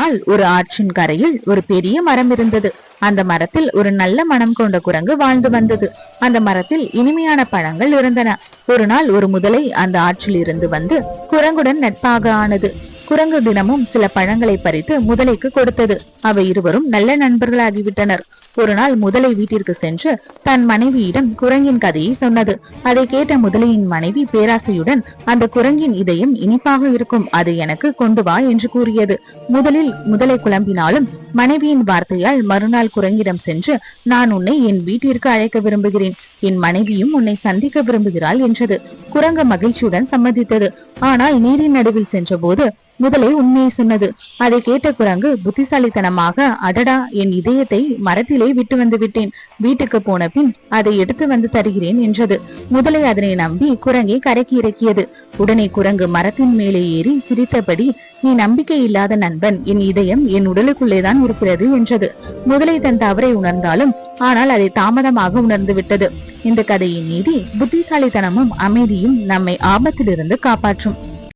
நாள் ஒரு ஆற்றின் கரையில் ஒரு பெரிய மரம் இருந்தது. அந்த மரத்தில் ஒரு நல்ல மனம் கொண்ட குரங்கு வாழ்ந்து வந்தது. அந்த மரத்தில் இனிமையான பழங்கள் இருந்தன. ஒரு நாள் ஒரு முதலை அந்த ஆற்றில் இருந்து வந்து குரங்குடன் நட்பாக ஆனது. குரங்கு தினமும் சில பழங்களை பறித்து முதலைக்கு கொடுத்தது. அவை இருவரும் நல்ல நண்பர்களாகிவிட்டனர். ஒரு நாள் முதலை வீட்டிற்கு சென்று தன் மனைவியிடம் குரங்கின் கதையை சொன்னது. அதை கேட்ட முதலையின் மனைவி பேராசையுடன், அந்த குரங்கின் இதயம் இனிப்பாக இருக்கும், அதை எனக்கு கொண்டு வா என்று கூறியது. முதலில் முதலை குழம்பினாலும் மனைவியின் வார்த்தையால் மறுநாள் குரங்கிடம் சென்று, நான் உன்னை என் வீட்டிற்கு அழைக்க விரும்புகிறேன், என் மனைவியும் உன்னை சந்திக்க விரும்புகிறாள் என்றது. குரங்கு மகிழ்ச்சியுடன் சம்மதித்தது. ஆனால் நீரின் நடுவில் சென்ற போது முதலை உண்மையை சொன்னது. அதை கேட்ட குரங்கு புத்திசாலித்தனமாக, அடடா, என் இதயத்தை மரத்திலே விட்டு வந்து விட்டேன், வீட்டுக்கு போன பின் அதை எடுத்து வந்து தருகிறேன் என்றது. முதலை அதனை நம்பி குரங்கை கரைக்கு இறக்கியது. உடனே குரங்கு மரத்தின் மேலே ஏறி சிரித்தபடி, நீ நம்பிக்கை இல்லாத நண்பன், என் இதயம் என் உடலுக்குள்ளேதான் இருக்கிறது என்றது. முதலை தன் தவறை உணர்ந்தாலும் ஆனால் அதை தாமதமாக உணர்ந்து விட்டது. இந்த கதையின் நீதி, புத்திசாலித்தனமும் அமைதியும் நம்மை ஆபத்திலிருந்து காப்பாற்றும்.